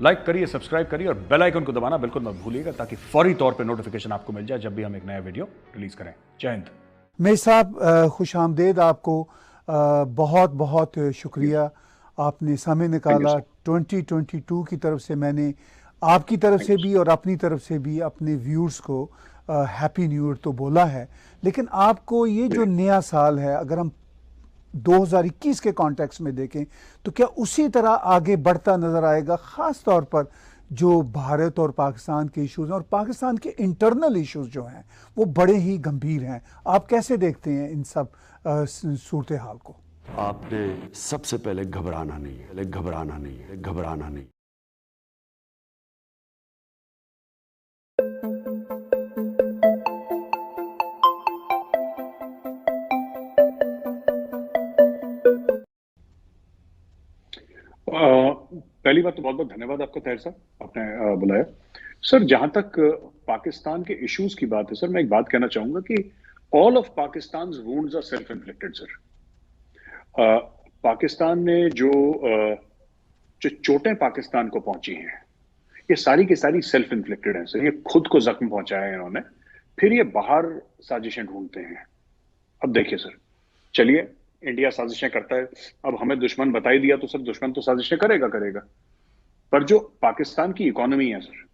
Like करिए, subscribe करिए और बेल आइकन को दबाना बिल्कुल मत भूलिएगा, ताकि फौरी तौर पे नोटिफिकेशन आपको मिल जाए जब भी हम एक नया वीडियो रिलीज करें। जय हिंद। मेर साहब, खुश आमदेद आपको। बहुत बहुत शुक्रिया, आपने समय निकाला। 2022 की तरफ से मैंने आपकी तरफ से भी और अपनी तरफ से भी अपने व्यूअर्स को हैप्पी न्यू ईयर तो बोला है, लेकिन आपको ये जो नया साल है, अगर हम 2021 के कॉन्टेक्स्ट में देखें तो क्या उसी तरह आगे बढ़ता नज़र आएगा, ख़ास तौर पर जो भारत और पाकिस्तान के इश्यूज़ हैं और पाकिस्तान के इंटरनल इश्यूज़ जो हैं वो बड़े ही गंभीर हैं। आप कैसे देखते हैं इन सब सूरत हाल को? आपने सबसे पहले घबराना नहीं है, घबराना नहीं है, घबराना नहीं। पहली बात तो बहुत बहुत धन्यवाद आपका ताहिर साहब, आपने बुलाया। सर, जहां तक पाकिस्तान के इश्यूज की बात है सर, मैं एक बात कहना चाहूंगा कि all of Pakistan wounds are self inflicted sir. Pakistan ने जो चोटें पाकिस्तान को पहुंची हैं, ये सारी की सारी सेल्फ इन्फ्लिक्टेड हैं सर। ये खुद को जख्म पहुंचाया है इन्होंने, फिर ये बाहर साजिशें ढूंढते हैं। अब देखिए सर, चलिए इंडिया साजिशें करता है, अब हमें दुश्मन बता ही दिया तो सर दुश्मन तो साजिशें करेगा करेगा। पर जो पाकिस्तान की इकोनॉमी है सर,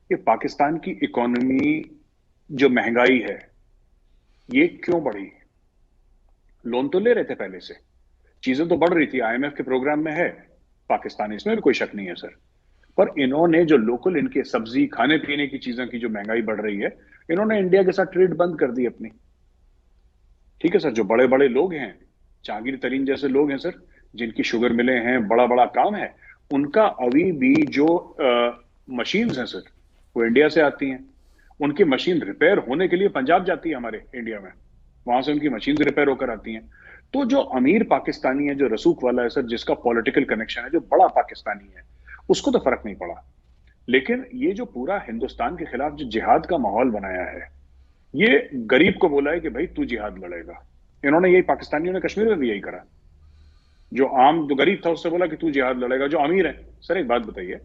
ये पाकिस्तान की इकोनॉमी, जो महंगाई है, ये क्यों बढ़ी? लोन तो ले रहे थे पहले से, चीजें तो बढ़ रही थी, आईएमएफ के प्रोग्राम में है पाकिस्तान, इसमें भी कोई शक नहीं है सर। पर इन्होंने जो लोकल इनके सब्जी खाने पीने की चीजों की जो महंगाई बढ़ रही है, इन्होंने इंडिया के साथ ट्रेड बंद कर दी अपनी। ठीक है सर, जो बड़े बड़े लोग हैं, जहांगीर तरीन जैसे लोग हैं सर, जिनकी शुगर मिले हैं, बड़ा बड़ा काम है, उनका अभी भी जो मशीन्स हैं सर, वो इंडिया से आती हैं। उनकी मशीन रिपेयर होने के लिए पंजाब जाती है हमारे इंडिया में, वहां से उनकी मशीन रिपेयर होकर आती हैं। तो जो अमीर पाकिस्तानी है, जो रसूख वाला है सर, जिसका पॉलिटिकल कनेक्शन है, जो बड़ा पाकिस्तानी है, उसको तो फर्क नहीं पड़ा। लेकिन ये जो पूरा हिंदुस्तान के खिलाफ जो जिहाद का माहौल बनाया है, ये गरीब को बोला है कि भाई तू जिहाद लड़ेगा। इन्होंने यही पाकिस्तानियों ने कश्मीर में भी यही करा। जो गरीब था उससे बोला कि तू जिहाद लड़ेगा। जो अमीर है सर, एक बात बताइए,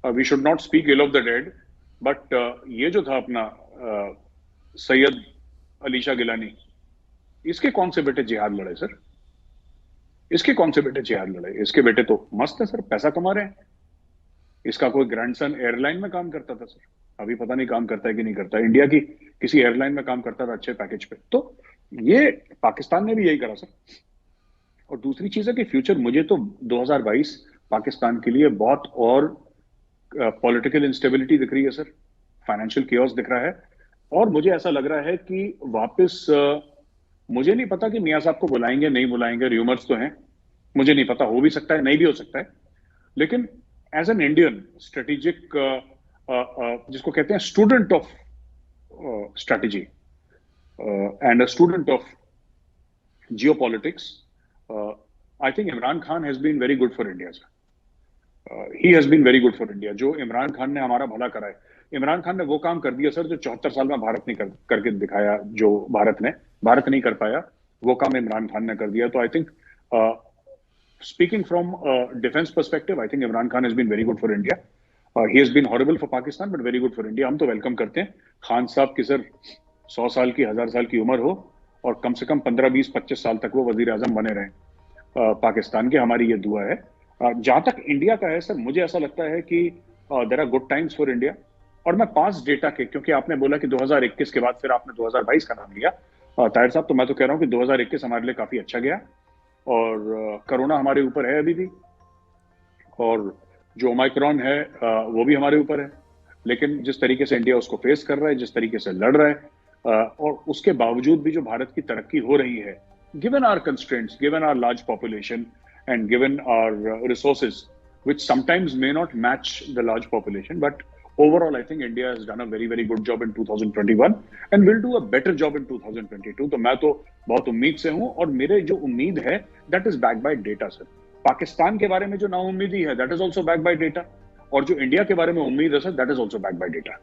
we should not speak ill of the dead, but ये जो था अपना सैयद अली शाह गिलानी, इसके कौन से बेटे जिहाद लड़े सर? इसके कौन से बेटे जिहाद लड़े? इसके बेटे तो मस्त है सर, पैसा कमा रहे हैं। इसका कोई ग्रैंडसन एयरलाइन में काम करता था सर, अभी पता नहीं काम करता है कि नहीं करता है, इंडिया की किसी एयरलाइन में काम करता था अच्छे पैकेज पे। तो ये पाकिस्तान ने भी यही करा सर। और दूसरी चीज है कि फ्यूचर, मुझे तो 2022 पाकिस्तान के लिए बहुत और पॉलिटिकल इंस्टेबिलिटी दिख रही है सर, फाइनेंशियल केओस दिख रहा है। और मुझे ऐसा लग रहा है कि वापस मुझे नहीं पता कि मियां साहब को बुलाएंगे नहीं बुलाएंगे, र्यूमर्स तो हैं, मुझे नहीं पता, हो भी सकता है नहीं भी हो सकता है। लेकिन एज एन इंडियन स्ट्रेटेजिक, जिसको कहते हैं student of strategy and a student of geopolitics, I think Imran Khan has been very good for India sir. He has been very good for India. जो इमरान खान ने हमारा भला करा है, इमरान खान ने वो काम कर दिया सर जो 74 साल में भारत ने करके दिखाया, जो भारत नहीं कर पाया, वो काम इमरान खान ने कर दिया। तो I think, speaking from defence perspective, I think Imran Khan has been very good for India. He has been horrible for Pakistan but very good for India. हम तो वेलकम करते हैं खान साहब की सर, 100 साल की 1000 साल की उम्र हो और कम से कम 15 20 25 साल तक वो वजीर आजम बने रहे पाकिस्तान के, हमारी ये दुआ है। जहां तक इंडिया का है सर, मुझे ऐसा लगता है कि there are good times for India. और मैं पास डेटा के, क्योंकि आपने बोला कि 2021 के बाद फिर आपने 2022 का नाम लिया ताहिर साहब, तो मैं तो कह रहा हूं कि 2021 हमारे लिए काफी अच्छा गया। और कोरोना हमारे ऊपर है अभी भी, और जो ओमाइक्रॉन है वो भी हमारे ऊपर है। लेकिन जिस तरीके से इंडिया उसको फेस कर रहा है, जिस तरीके से लड़ रहा है, और उसके बावजूद भी जो भारत की तरक्की हो रही है, given our constraints, given our large population and given our resources, which sometimes may not match the large population, but overall I think India has done a very very good job in 2021 and will do a better job in 2022. तो मैं तो बहुत उम्मीद से हूं, और मेरे जो उम्मीद है that is backed by data sir. Pakistan के बारे में जो नाउम्मीदी है that is also backed by data, और जो इंडिया के बारे में उम्मीद है sir that is also backed by data।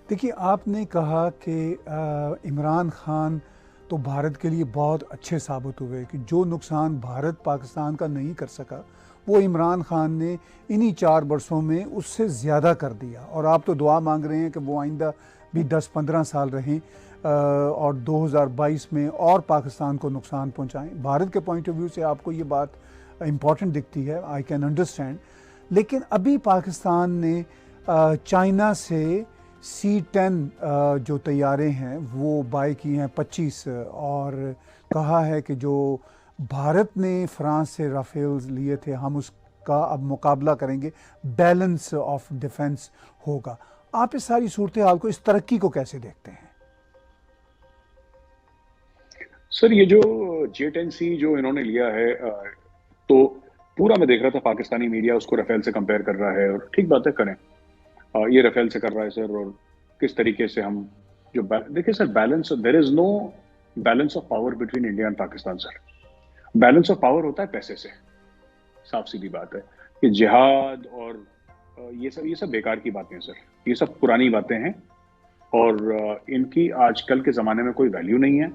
देखिए, आपने कहा कि इमरान खान तो भारत के लिए बहुत अच्छे साबित हुए कि जो नुकसान भारत पाकिस्तान का नहीं कर सका वो इमरान खान ने इन्हीं 4 बरसों में उससे ज़्यादा कर दिया। और आप तो दुआ मांग रहे हैं कि वो आइंदा भी 10-15 साल रहें और 2022 में और पाकिस्तान को नुकसान पहुंचाएं। भारत के पॉइंट ऑफ व्यू से आपको ये बात इम्पॉर्टेंट दिखती है, आई कैन अंडरस्टैंड। लेकिन अभी पाकिस्तान ने चाइना से C-10 जो तैयारे हैं वो बाय की हैं 25, और कहा है कि जो भारत ने फ्रांस से राफेल्स लिए थे हम उसका अब मुकाबला करेंगे, बैलेंस ऑफ डिफेंस होगा। आप इस सारी सूरत हाल को, इस तरक्की को कैसे देखते हैं? सर ये जो J-10C जो इन्होंने लिया है, तो पूरा मैं देख रहा था पाकिस्तानी मीडिया उसको राफेल से कंपेयर कर रहा है, और ठीक बात है, करें। ये राफेल से कर रहा है सर, और किस तरीके से हम जो देखिए sir, balance, there is no balance of power between India and Pakistan sir. Balance of power होता है पैसे से, साफ सीधी बात है। कि जिहाद और ये सब बेकार की बातें हैं सर, ये सब पुरानी बातें हैं, और इनकी आजकल के ज़माने में कोई वैल्यू नहीं है।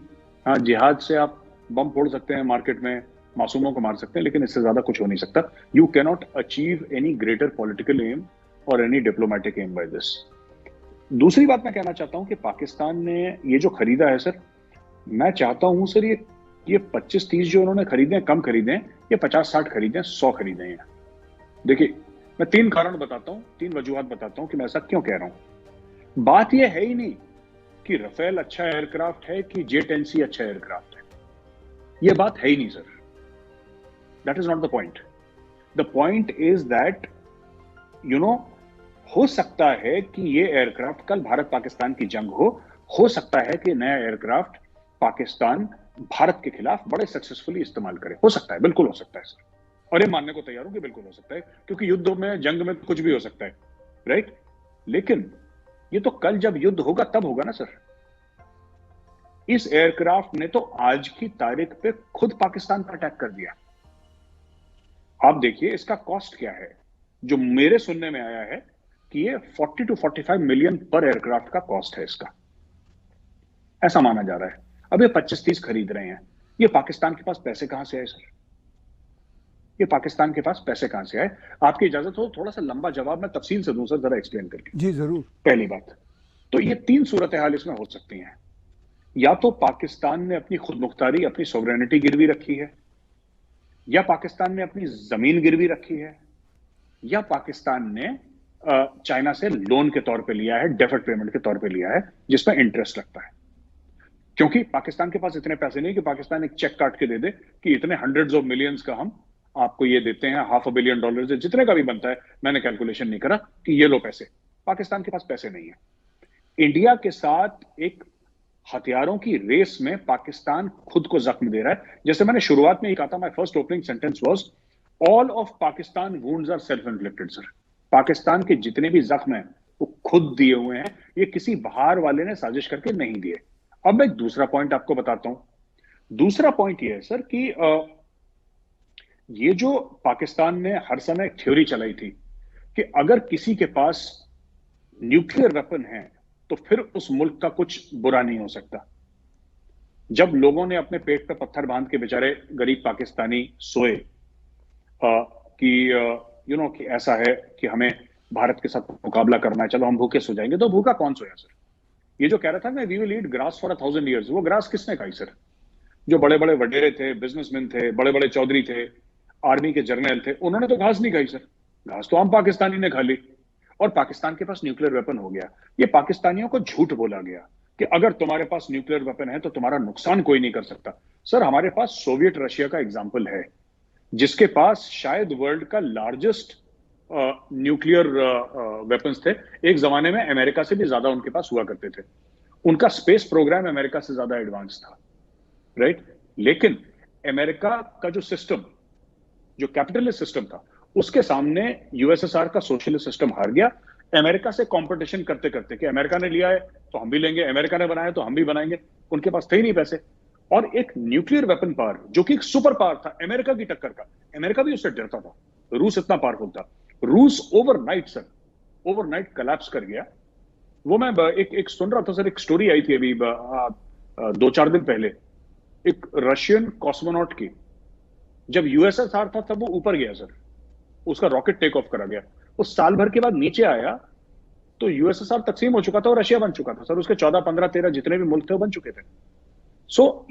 हाँ, जिहाद से आप बम फोड़ सकते हैं, मार्केट में मासूमों को मार सकते हैं, लेकिन इससे ज़्यादा कुछ हो नहीं सकता। You cannot achieve any greater political aim or any diplomatic aim by this. दूसरी बात मैं कहना चाहता हूं कि पाकिस्तान ने ये जो खरीदा है सर, मैं चाहता हूं सर ये 25-30 जो उन्होंने खरीदे, कम खरीदे, ये 50-60 खरीदे, 100 खरीदे हैं। देखिए, मैं 3 कारण बताता हूं, 3 वजूहात बताता हूं कि मैं ऐसा क्यों कह रहा हूं। बात यह है ही नहीं कि राफेल अच्छा एयरक्राफ्ट है कि J-10C अच्छा एयरक्राफ्ट है, यह बात है ही नहीं sir. That is not the point. The point is that हो सकता है कि ये एयरक्राफ्ट कल भारत पाकिस्तान की जंग हो सकता है कि नया एयरक्राफ्ट पाकिस्तान भारत के खिलाफ बड़े सक्सेसफुली इस्तेमाल करे, हो सकता है, बिल्कुल हो सकता है सर, और ये मानने को तैयार हूं कि बिल्कुल हो सकता है, क्योंकि युद्ध में, जंग में कुछ भी हो सकता है, राइट। लेकिन ये तो कल जब युद्ध होगा तब होगा ना सर। इस एयरक्राफ्ट ने तो आज की तारीख पे खुद पाकिस्तान पर अटैक कर दिया। आप देखिए इसका कॉस्ट क्या है। जो मेरे सुनने में आया है कि ये 40 to 45 मिलियन पर एयरक्राफ्ट का कॉस्ट है इसका, ऐसा माना जा रहा है। अब ये 25-30 खरीद रहे हैं, ये पाकिस्तान के पास पैसे कहां से आए सर? ये पाकिस्तान के पास पैसे कहां से आए? आपकी इजाजत हो थोड़ा सा लंबा जवाब मैं तफसील से दूं सर, जरा एक्सप्लेन करके। जी जरूर। पहली बात तो ये 3 सूरत हाल इसमें हो सकती हैं। या तो पाकिस्तान ने अपनी खुद मुख्तारी, अपनी सोवरेनिटी गिरवी रखी है, या पाकिस्तान ने अपनी जमीन गिरवी रखी है, या पाकिस्तान ने चाइना से लोन के तौर पे लिया है, डेफर्ड पेमेंट के तौर पे लिया है, जिसमें इंटरेस्ट लगता है। क्योंकि पाकिस्तान के पास इतने पैसे नहीं कि पाकिस्तान एक चेक काट के दे दे कि इतने हंड्रेड्स ऑफ मिलियंस का हम आपको ये देते हैं, $500 बिलियन से जितने का भी बनता है, मैंने कैलकुलेशन नहीं करा कि ये लो पैसे। पाकिस्तान के पास पैसे नहीं है। इंडिया के साथ एक हथियारों की रेस में पाकिस्तान खुद को जख्म दे रहा है। जैसे मैंने शुरुआत में ही कहा था, my first opening sentence was all of Pakistan wounds are self inflicted sir. Pakistan के जितने भी जख्म हैं वो खुद दिए हुए हैं, ये किसी बाहर वाले ने साजिश करके नहीं दिए। अब मैं एक दूसरा पॉइंट आपको बताता हूं। दूसरा पॉइंट ये है सर कि ये जो पाकिस्तान ने हर समय थ्योरी चलाई थी कि अगर किसी के पास न्यूक्लियर वेपन है तो फिर उस मुल्क का कुछ बुरा नहीं हो सकता। जब लोगों ने अपने पेट पे पत्थर बांध के बेचारे गरीब पाकिस्तानी सोए कि ऐसा है कि हमें भारत के साथ मुकाबला करना है, चलो हम भूखे सो जाएंगे, तो भूखा कौन सोया सर? ये जो कह रहा था मैं, we will eat grass for 1000 years, वो ग्रास किसने खाई सर? जो बड़े बड़े वडेरे थे, बिजनेसमैन थे, बड़े बड़े चौधरी थे, आर्मी के जर्नल थे, उन्होंने तो घास नहीं खाई सर। घास तो हम पाकिस्तानी ने खा ली, और पाकिस्तान के पास न्यूक्लियर वेपन हो गया। ये पाकिस्तानियों को झूठ बोला गया कि अगर तुम्हारे पास न्यूक्लियर वेपन है तो तुम्हारा नुकसान कोई नहीं कर सकता। सर हमारे पास सोवियत रशिया का एग्जाम्पल है, जिसके पास शायद वर्ल्ड का लार्जेस्ट न्यूक्लियर वेपन्स थे। एक जमाने में अमेरिका से भी ज्यादा उनके पास हुआ करते थे। उनका स्पेस प्रोग्राम अमेरिका से ज्यादा एडवांस था, राइट। लेकिन अमेरिका का जो सिस्टम, जो कैपिटलिस्ट सिस्टम था, उसके सामने यूएसएसआर का सोशलिस्ट सिस्टम हार गया। अमेरिका से कंपटीशन करते करते कि अमेरिका ने लिया है तो हम भी लेंगे, अमेरिका ने बनाया तो हम भी बनाएंगे, उनके पास थे ही नहीं पैसे। और एक न्यूक्लियर वेपन पावर जो कि एक सुपर पावर था अमेरिका की टक्कर का, अमेरिका भी उससे डरता था। रूस इतना पावरफुल था, रूस ओवरनाइट सर, ओवरनाइट कोलैप्स कर गया। वो मैं एक सुन रहा था सर, एक स्टोरी आई थी अभी 2-4 दिन पहले, एक रशियन कॉस्मोनॉट की, जब यूएसएसआर था तब वो ऊपर गया सर, उसका रॉकेट टेक ऑफ करा गया। वो साल भर के बाद नीचे आया तो यूएसएसआर तकसीम हो चुका था और रशिया बन चुका था सर। उसके 14, 15, 13 जितने भी मुल्क थे वो बन चुके थे।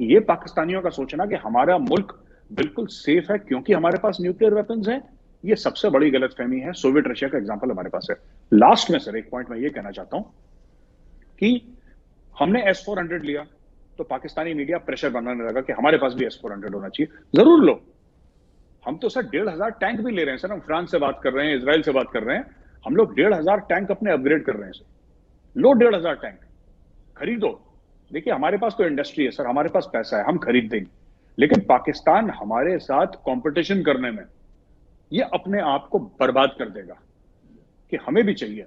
ये पाकिस्तानियों का सोचना कि हमारा मुल्क बिल्कुल सेफ है क्योंकि हमारे पास न्यूक्लियर वेपन्स हैं, ये सबसे बड़ी गलतफहमी है। सोवियत रशिया का एग्जांपल हमारे पास है। लास्ट में सर एक पॉइंट मैं ये कहना चाहता हूं कि हमने S-400 लिया तो पाकिस्तानी मीडिया प्रेशर बनाने लगा कि हमारे पास भी S-400 होना चाहिए। जरूर लो, हम तो सर 1,500 टैंक भी ले रहे हैं सर। हम फ्रांस से बात कर रहे हैं, इसराइल से बात कर रहे हैं, हम लोग 1,500 टैंक अपने अपग्रेड कर रहे हैं सर। लो 1,500 टैंक खरीदो। देखिए हमारे पास तो इंडस्ट्री है सर, हमारे पास पैसा है, हम खरीद देंगे। लेकिन पाकिस्तान हमारे साथ कंपटीशन करने में ये अपने आप को बर्बाद कर देगा कि हमें भी चाहिए।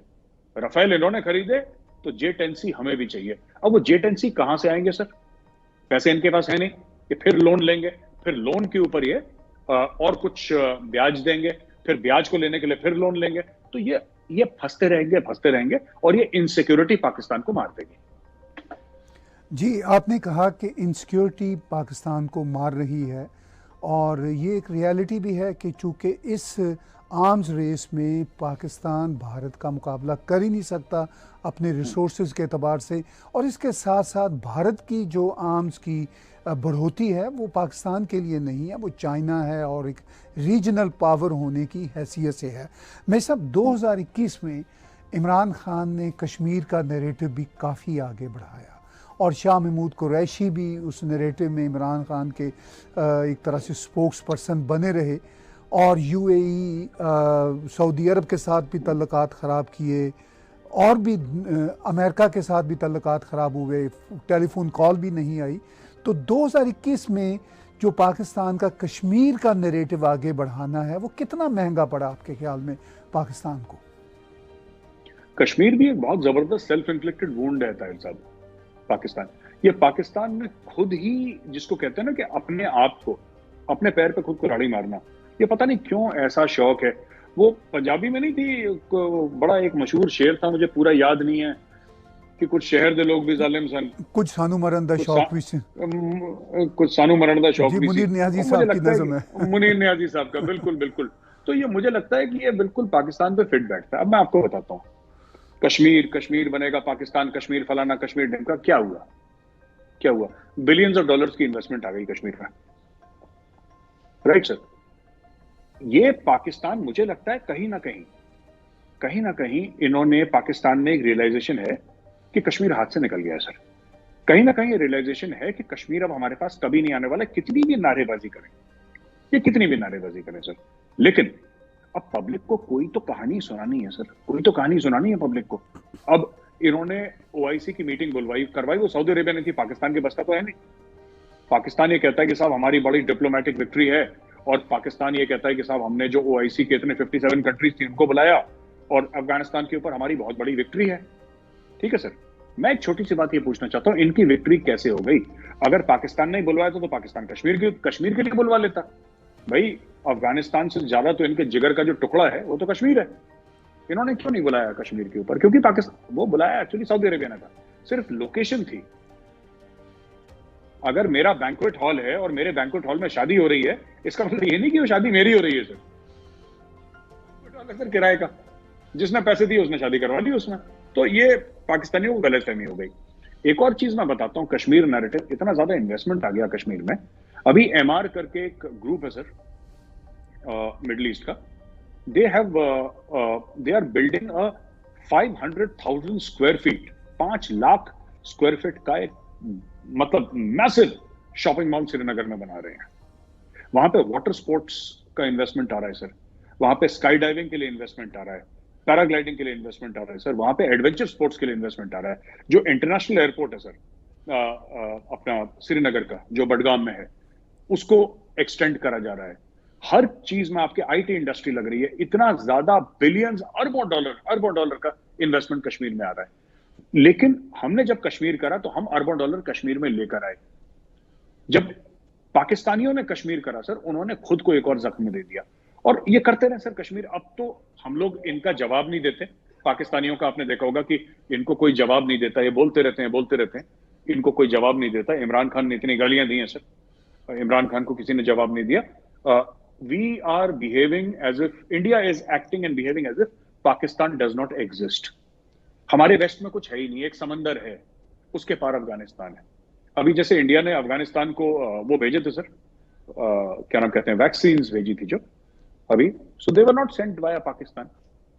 राफेल इन्होंने खरीदे तो J-10C हमें भी चाहिए। अब वो J-10C कहां से आएंगे सर? पैसे इनके पास है नहीं, ये फिर लोन लेंगे, फिर लोन के ऊपर ये और कुछ ब्याज देंगे, फिर ब्याज को लेने के लिए फिर लोन लेंगे। तो ये फंसते रहेंगे और ये इनसिक्योरिटी पाकिस्तान को मार देगी। जी, आपने कहा कि इनसिक्योरिटी पाकिस्तान को मार रही है और ये एक रियलिटी भी है कि चूँकि इस आर्म्स रेस में पाकिस्तान भारत का मुकाबला कर ही नहीं सकता अपने रिसोर्सेज के एतबार से, और इसके साथ साथ भारत की जो आर्म्स की बढ़ोतरी है वो पाकिस्तान के लिए नहीं है, वो चाइना है और एक रीजनल पावर होने की हैसियत से है। मैं सब 2021 में इमरान खान ने कश्मीर का नैरेटिव भी काफ़ी आगे बढ़ाया और शाह महमूद कुरैशी भी उस नैरेटिव में इमरान खान के एक तरह से स्पोक्स पर्सन बने रहे, और यूएई सऊदी अरब के साथ भी तल्लुकात ख़राब किए और भी अमेरिका के साथ भी तल्लुकात ख़राब हुए, टेलीफोन कॉल भी नहीं आई। तो 2021 में जो पाकिस्तान का कश्मीर का नैरेटिव आगे बढ़ाना है वो कितना महंगा पड़ा आपके ख्याल में पाकिस्तान को? कश्मीर भी एक बहुत जबरदस्त सेल्फ इन्फ्लिक्टेड वुंड है ताहिर साहब। पाकिस्तान ने खुद ही, जिसको कहते हैं ना कि अपने आप को, अपने पैर पे खुद कुल्हाड़ी मारना, ये पता नहीं क्यों ऐसा शौक है। वो पंजाबी में नहीं थी, बड़ा एक मशहूर शेर था, मुझे पूरा याद नहीं है, कि कुछ शहर दे लोग भी जालिम सन, कुछ सानू मरण दा शौक भी सी, कुछ सानू मरण दा शौक भी मुनीर नियाजी साहब की नज़म है। मुनीर नियाजी साहब का, बिल्कुल बिल्कुल। तो ये मुझे लगता है कि ये बिल्कुल पाकिस्तान पे फिट बैठता है। अब मैं आपको बताता हूँ, कश्मीर बनेगा पाकिस्तान, कश्मीर फलाना, कश्मीर ढिमका। क्या हुआ? बिलियंस ऑफ डॉलर्स की इन्वेस्टमेंट आ गई कश्मीर में, राइट सर। ये पाकिस्तान, मुझे लगता है कहीं ना कहीं इन्होंने, पाकिस्तान में एक रियलाइजेशन है कि कश्मीर हाथ से निकल गया है सर। कहीं ना कहीं रियलाइजेशन है कि कश्मीर अब हमारे पास कभी नहीं आने वाला, कितनी भी नारेबाजी करें सर। लेकिन अब पब्लिक को कोई तो कहानी सुनानी है सर, कोई तो कहानी सुनानी है पब्लिक को। अब इन्होंने OIC की मीटिंग करवाई, वो सऊदी अरेबिया ने थी, पाकिस्तान के बस का तो है नहीं। पाकिस्तान ये कहता है कि साहब हमारी बड़ी डिप्लोमेटिक विक्ट्री है, और पाकिस्तान ये कहता है कि साहब हमने जो OIC के इतने 57 कंट्रीज थी उनको बुलाया और अफगानिस्तान के ऊपर हमारी बहुत बड़ी विक्ट्री है। ठीक है सर, मैं एक छोटी सी बात ये पूछना चाहता हूँ, इनकी विक्ट्री कैसे हो गई? अगर पाकिस्तान ने बुलवाया तो पाकिस्तान कश्मीर के लिए बुलवा लेता। भाई अफगानिस्तान से ज्यादा तो इनके जिगर का जो टुकड़ा है वो तो कश्मीर है। इन्होंने क्यों नहीं बुलाया कश्मीर के ऊपर? क्योंकि पाकिस्तान, वो बुलाया एक्चुअली सऊदी अरेबिया ने था, सिर्फ लोकेशन थी। अगर मेरा बैंक्वेट हॉल है और मेरे बैंक्वेट हॉल में शादी हो रही है, इसका मतलब ये नहीं कि वो शादी मेरी हो रही है सर किराए का, जिसने पैसे दिए उसने शादी करवा ली उसमें। तो ये पाकिस्तानियों को गलतफहमी हो गई। एक और चीज मैं बताता हूं, कश्मीर नैरेटिव, इतना ज्यादा इन्वेस्टमेंट आ गया कश्मीर में। अभी MR करके एक ग्रुप है सर मिडिल ईस्ट का, they are building a 500,000 square feet, 5 lakh square feet का एक मतलब मैसिव शॉपिंग मॉल श्रीनगर में बना रहे हैं। वहां पे वाटर स्पोर्ट्स का इन्वेस्टमेंट आ रहा है सर, वहां पे स्काई डाइविंग के लिए इन्वेस्टमेंट आ रहा है, पैराग्लाइडिंग के लिए इन्वेस्टमेंट आ रहा है सर, वहां पे एडवेंचर स्पोर्ट्स के लिए इन्वेस्टमेंट आ रहा है। जो इंटरनेशनल एयरपोर्ट है सर अपना श्रीनगर का, जो बडगाम में है, उसको एक्सटेंड करा जा रहा है। हर चीज में आपके IT इंडस्ट्री लग रही है। इतना ज्यादा बिलियंस, अरबों डॉलर का इन्वेस्टमेंट कश्मीर में आ रहा है। लेकिन हमने जब कश्मीर करा तो हम अरबों डॉलर कश्मीर में लेकर आए। जब पाकिस्तानियों ने कश्मीर करा सर, उन्होंने खुद को एक और जख्म दे दिया, और ये करते रहे सर कश्मीर। अब तो हम लोग इनका जवाब नहीं देते। पाकिस्तानियों का आपने देखा होगा कि इनको कोई जवाब नहीं देता, ये बोलते रहते हैं, इनको कोई जवाब नहीं देता। इमरान खान ने इतनी गालियां दी हैं सर, इमरान खान को किसी ने जवाब नहीं दिया। we are behaving as if India is acting and behaving as if Pakistan does not exist. हमारे वेस्ट में कुछ है ही नहीं, एक समंदर है, उसके पार अफगानिस्तान है. अभी जैसे इंडिया ने अफगानिस्तान को वो भेजे थे सर, क्या नाम कहते हैं, वैक्सीन भेजी थी जो अभी, so they were not sent via Pakistan.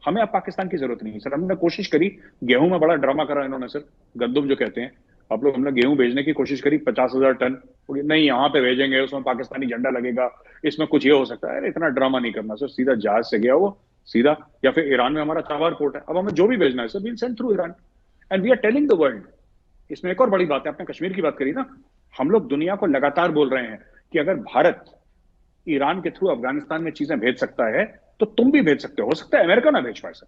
हमें अब पाकिस्तान की जरूरत नहीं है सर. हमने कोशिश करी, गेहूं में बड़ा ड्रामा करा इन्होंने सर, गंदुम जो कहते हैं आप लोग, हमने गेहूं भेजने की कोशिश करी 50,000 टन, नहीं यहाँ पे भेजेंगे, उसमें पाकिस्तानी झंडा लगेगा, इसमें कुछ ये हो सकता है. अरे इतना ड्रामा नहीं करना सर, सीधा जहाज से गया वो सीधा, या फिर ईरान में हमारा चाबार पोर्ट है, अब हमें जो भी भेजना है sir we'll send through Iran and we are telling the world. इसमें एक और बड़ी बात है, आपने कश्मीर की बात करी ना, हम लोग दुनिया को लगातार बोल रहे हैं कि अगर भारत ईरान के थ्रू अफगानिस्तान में चीजें भेज सकता है तो तुम भी भेज सकते हो सकता है अमेरिका ना भेज पाए सर,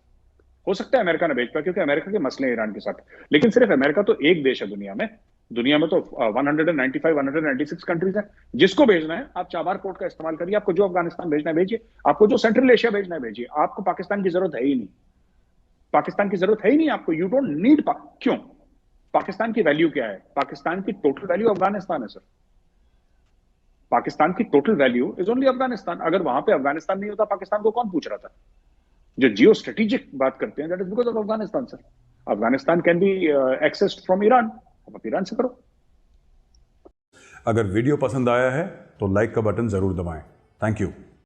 हो सकता है अमेरिका ना भेज पाए, क्योंकि अमेरिका के मसले हैं ईरान के साथ. लेकिन सिर्फ अमेरिका तो एक देश है दुनिया में तो 195 196 कंट्रीज हैं. जिसको भेजना है आप चाबार पोर्ट का इस्तेमाल करिए, आपको जो अफगानिस्तान भेजना है भेजिए, आपको जो सेंट्रल एशिया भेजना है भेजिए, आपको पाकिस्तान की जरूरत है ही नहीं. पाकिस्तान की जरूरत है ही नहीं आपको, यू डोंट नीड. क्यों? पाकिस्तान की वैल्यू क्या है? पाकिस्तान की टोटल वैल्यू अफगानिस्तान है सर. पाकिस्तान की total value is only Afghanistan. अगर वहां पे अफगानिस्तान नहीं होता, पाकिस्तान को कौन पूछ रहा था? जो जियो स्ट्रेटेजिक बात करते हैं, that is because of Afghanistan sir. Afghanistan can be accessed from Iran, आप ईरान से करो. अगर वीडियो पसंद आया है तो लाइक का बटन जरूर दबाएं. Thank you.